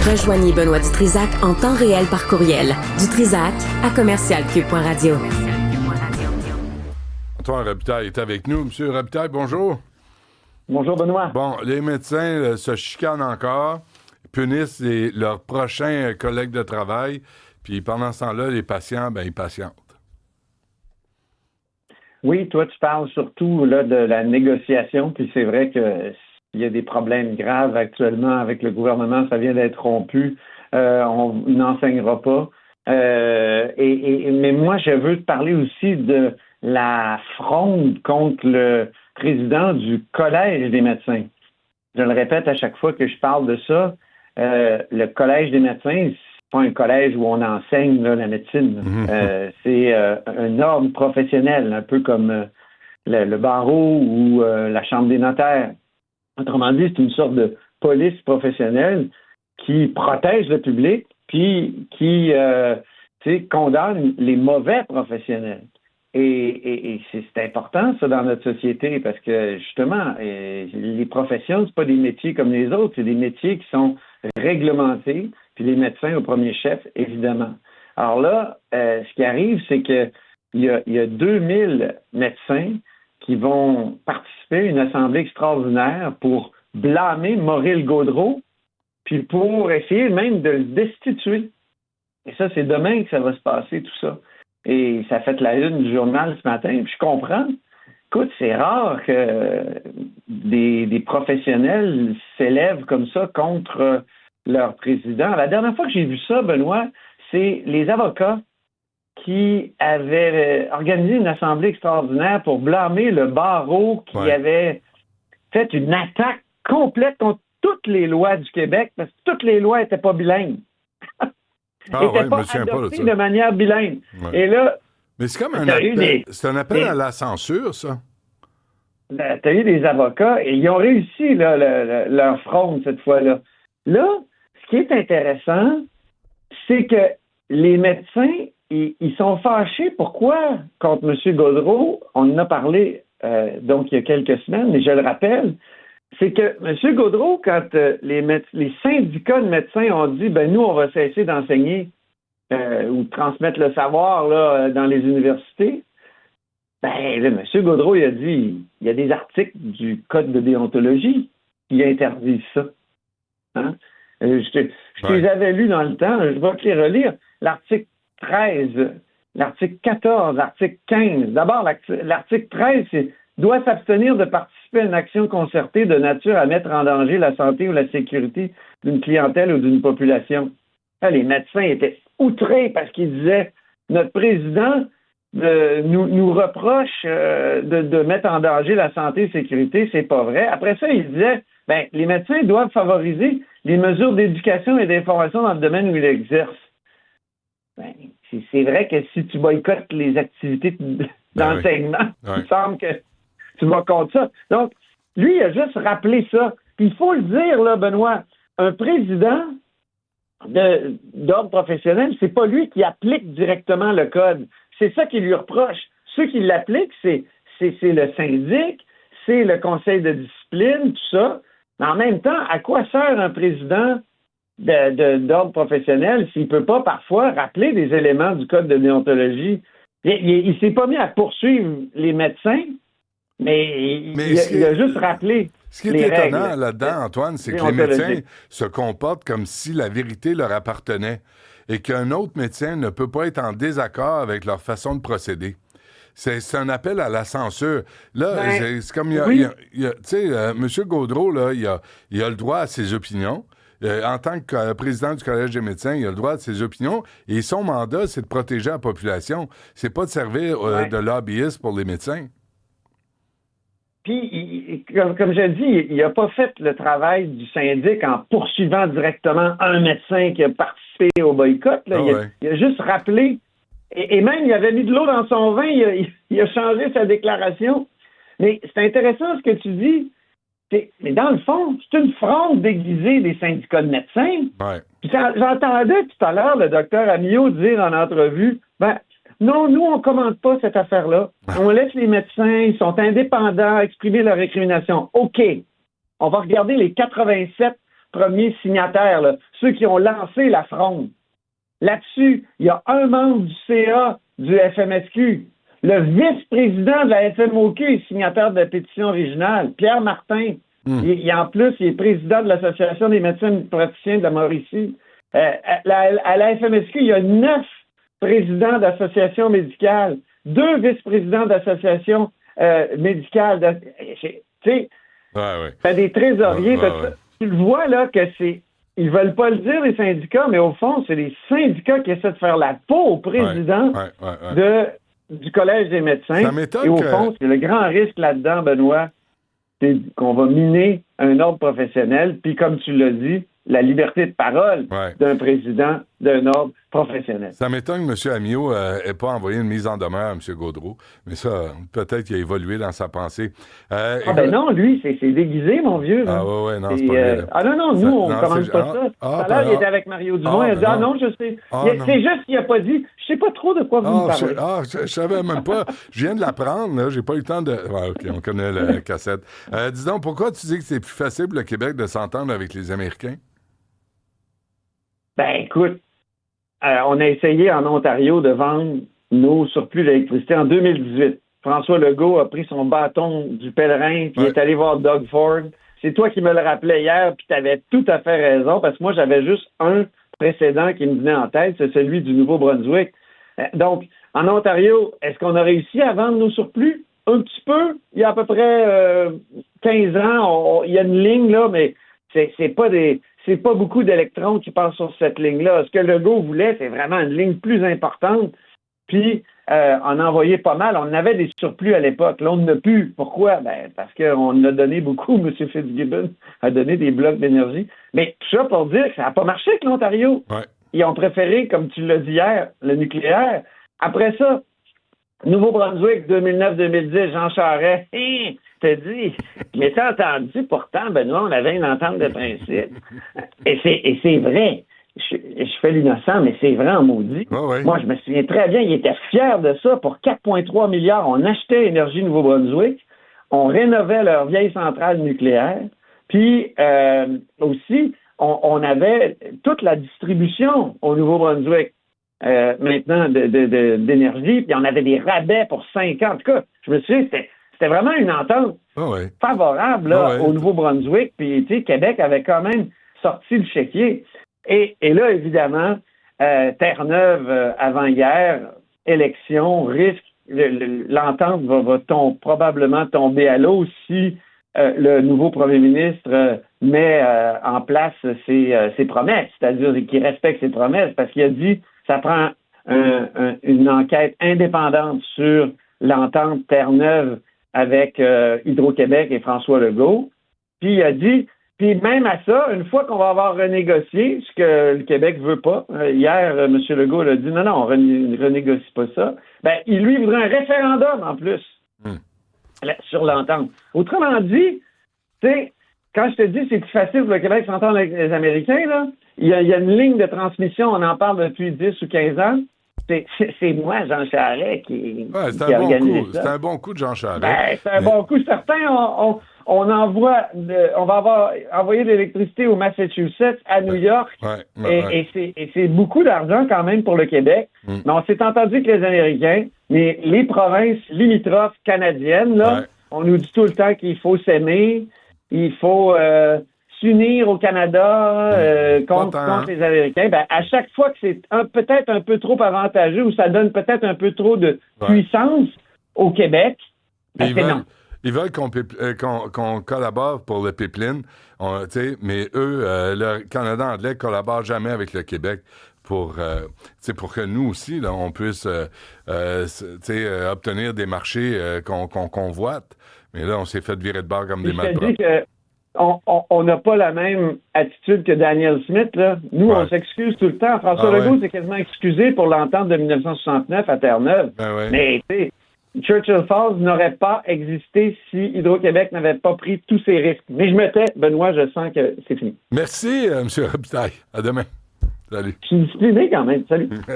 Rejoignez Benoît Dutrisac en temps réel par courriel. Dutrisac@commercialcube.radio. Antoine Robitaille est avec nous. Monsieur Robitaille, bonjour. Bonjour, Benoît. Bon, les médecins se chicanent encore, punissent leurs prochains collègues de travail, puis pendant ce temps-là, les patients, ils patientent. Oui, toi, tu parles surtout là, de la négociation, puis c'est vrai que il y a des problèmes graves actuellement avec le gouvernement, ça vient d'être rompu, on n'enseignera pas. Mais moi, je veux te parler aussi de la fronde contre le président du Collège des médecins. Je le répète à chaque fois que je parle de ça, le Collège des médecins, c'est pas un collège où on enseigne là, la médecine. C'est un ordre professionnel, un peu comme le barreau ou la Chambre des notaires. Autrement dit, c'est une sorte de police professionnelle qui protège le public puis qui condamne les mauvais professionnels. Et c'est important, ça, dans notre société, parce que, justement, les professions, c'est pas des métiers comme les autres, c'est des métiers qui sont réglementés, puis les médecins au premier chef, évidemment. Alors là, ce qui arrive, c'est que il y a 2000 médecins qui vont participer à une assemblée extraordinaire pour blâmer Maurice Gaudreault, puis pour essayer même de le destituer. Et ça, c'est demain que ça va se passer, tout ça. Et ça fait la une du journal ce matin, puis je comprends. Écoute, c'est rare que des professionnels s'élèvent comme ça contre leur président. La dernière fois que j'ai vu ça, Benoît, c'est les avocats qui avaient organisé une assemblée extraordinaire pour blâmer le barreau qui avait fait une attaque complète contre toutes les lois du Québec, parce que toutes les lois n'étaient pas bilingues. N'étaient pas adoptées de manière bilingue. Ouais. Et là... Mais c'est comme un appel à la censure, ça. Tu as eu des avocats et ils ont réussi là, leur fronde cette fois-là. Là, ce qui est intéressant, c'est que les médecins, ils sont fâchés. Pourquoi? Contre M. Gaudreault, on en a parlé donc il y a quelques semaines, mais je le rappelle, c'est que M. Gaudreault, quand les syndicats de médecins ont dit nous, on va cesser d'enseigner ou de transmettre le savoir là, dans les universités, là, M. Gaudreault, il a dit il y a des articles du Code de déontologie qui interdisent ça. Hein? Je les avais lus dans le temps, je vais te les relire. L'article 13, l'article 14, l'article 15. D'abord, l'article 13, c'est doit s'abstenir de participer à une action concertée de nature à mettre en danger la santé ou la sécurité d'une clientèle ou d'une population. Là, les médecins étaient outrés parce qu'ils disaient notre président nous reproche de mettre en danger la santé et la sécurité, c'est pas vrai. Après ça, ils disaient les médecins doivent favoriser les mesures d'éducation et d'information dans le domaine où ils exercent. C'est vrai que si tu boycottes les activités d'enseignement, il semble que tu vas contre ça. Donc, lui, il a juste rappelé ça. Puis il faut le dire, là, Benoît, un président d'ordre professionnel, c'est pas lui qui applique directement le code. C'est ça qu'il lui reproche. Ceux qui l'appliquent, c'est le syndic, c'est le conseil de discipline, tout ça. Mais en même temps, à quoi sert un président d'ordre professionnel s'il ne peut pas parfois rappeler des éléments du code de déontologie? Il s'est pas mis à poursuivre les médecins, mais il a juste rappelé. Ce qui est étonnant là-dedans, Antoine, c'est que les médecins se comportent comme si la vérité leur appartenait et qu'un autre médecin ne peut pas être en désaccord avec leur façon de procéder. C'est un appel à la censure. Là, c'est comme, tu sais, M. Gaudreault, là, il a le droit à ses opinions. En tant que président du Collège des médecins, il a le droit à ses opinions. Et son mandat, c'est de protéger la population. C'est pas de servir de lobbyiste pour les médecins. Puis, comme je dis, il n'a pas fait le travail du syndic en poursuivant directement un médecin qui a participé au boycott. Là. Il a juste rappelé, et même il avait mis de l'eau dans son vin, il a changé sa déclaration. Mais c'est intéressant ce que tu dis. Mais dans le fond, c'est une fronde déguisée des syndicats de médecins. Puis j'entendais tout à l'heure le docteur Amillot dire en entrevue, non, nous, on ne commande pas cette affaire-là. On laisse les médecins, ils sont indépendants, exprimer leur récrimination. OK. On va regarder les 87 premiers signataires, là, ceux qui ont lancé la fronde. Là-dessus, il y a un membre du CA du FMSQ. Le vice-président de la FMOQ est signataire de la pétition originale, Pierre Martin. En plus, il est président de l'Association des médecins praticiens de la Mauricie. À la FMSQ, il y a 9 présidents d'associations médicales, 2 vice-présidents d'associations médicales. Tu sais, t'as des trésoriers. Tu le vois, là, que c'est... Ils veulent pas le dire, les syndicats, mais au fond, c'est les syndicats qui essaient de faire la peau au président du Collège des médecins. Ça m'étonne et au fond, c'est le grand risque là-dedans, Benoît, c'est qu'on va miner un ordre professionnel, puis comme tu l'as dit, la liberté de parole d'un président d'un ordre professionnel. Ça m'étonne que M. Amiot n'ait pas envoyé une mise en demeure à M. Gaudreau, mais ça, peut-être qu'il a évolué dans sa pensée. Non, lui, c'est déguisé, mon vieux. Ah non, c'est pas vrai. Nous, on ne commande pas ça. Tout à l'heure, il était avec Mario Dumont, il a dit, non, je sais. C'est juste qu'il n'a pas dit, je sais pas trop de quoi vous me parlez. Je savais même pas. Je viens de l'apprendre, là, j'ai pas eu le temps de... OK, on connaît la cassette. Dis donc, pourquoi tu dis que c'est plus facile pour le Québec de s'entendre avec les Américains? Ben, écoute, on a essayé en Ontario de vendre nos surplus d'électricité en 2018. François Legault a pris son bâton du pèlerin puis est allé voir Doug Ford. C'est toi qui me le rappelais hier, puis tu avais tout à fait raison, parce que moi, j'avais juste un précédent qui me venait en tête, c'est celui du Nouveau-Brunswick. Donc, en Ontario, est-ce qu'on a réussi à vendre nos surplus? Un petit peu. Il y a à peu près 15 ans, il y a une ligne, là, mais c'est pas beaucoup d'électrons qui passent sur cette ligne-là. Ce que Legault voulait, c'est vraiment une ligne plus importante. Puis, on a envoyé pas mal. On avait des surplus à l'époque. Là, on n'a plus. Pourquoi? Ben, parce qu'on a donné beaucoup. M. Fitzgibbon a donné des blocs d'énergie. Mais tout ça pour dire que ça n'a pas marché avec l'Ontario. Ils ont préféré, comme tu l'as dit hier, le nucléaire. Après ça, Nouveau-Brunswick, 2009-2010, Jean Charest. T'as dit, je m'étais entendu, pourtant, Benoît, on avait une entente de principe. Et c'est vrai. Je fais l'innocent, mais c'est vrai en maudit. Moi, je me souviens très bien, ils étaient fiers de ça. Pour 4,3 milliards, on achetait Énergie Nouveau-Brunswick, on rénovait leur vieille centrale nucléaire, puis aussi, on avait toute la distribution au Nouveau-Brunswick. Maintenant d'énergie, puis on avait des rabais pour 5 ans. En tout cas, je me souviens, c'était vraiment une entente favorable là, au Nouveau-Brunswick, puis tu sais, Québec avait quand même sorti le chéquier. Et là, évidemment, Terre-Neuve, avant-hier, élection, risque, l'entente va probablement tomber à l'eau si le nouveau premier ministre met en place ses promesses, c'est-à-dire qu'il respecte ses promesses, parce qu'il a dit ça prend une enquête indépendante sur l'entente Terre-Neuve avec Hydro-Québec et François Legault. Puis il a dit, puis même à ça, une fois qu'on va avoir renégocié, ce que le Québec veut pas, hier, M. Legault a dit non, on renégocie pas ça, ben il lui voudrait un référendum en plus sur l'entente. Autrement dit, tu sais, quand je te dis c'est plus facile pour le Québec de s'entendre avec les Américains, là, il y a une ligne de transmission, on en parle depuis 10 ou 15 ans. C'est moi, Jean Charest, qui organise ça. C'est un bon coup de Jean Charest. C'est un bon coup. Certains, on va envoyer de l'électricité au Massachusetts, à New York, et c'est beaucoup d'argent quand même pour le Québec. Mais on s'est entendu avec les Américains, mais les provinces limitrophes canadiennes, là, on nous dit tout le temps qu'il faut s'aimer, il faut s'unir au Canada contre les Américains. Ben, à chaque fois que c'est peut-être un peu trop avantageux ou ça donne peut-être un peu trop de puissance au Québec, ils veulent qu'on collabore pour le pipeline, mais eux, le Canada anglais ne collabore jamais avec le Québec pour que nous aussi, là, on puisse obtenir des marchés qu'on convoite. Mais là, on s'est fait virer de bord comme des malpropres. On n'a pas la même attitude que Daniel Smith. Là. Nous, on s'excuse tout le temps. François Legault s'est quasiment excusé pour l'entente de 1969 à Terre-Neuve. Mais tu sais, Churchill Falls n'aurait pas existé si Hydro-Québec n'avait pas pris tous ces risques. Mais je me tais, Benoît, je sens que c'est fini. Merci, M. Robitaille. À demain. Salut. Je suis discipliné quand même. Salut.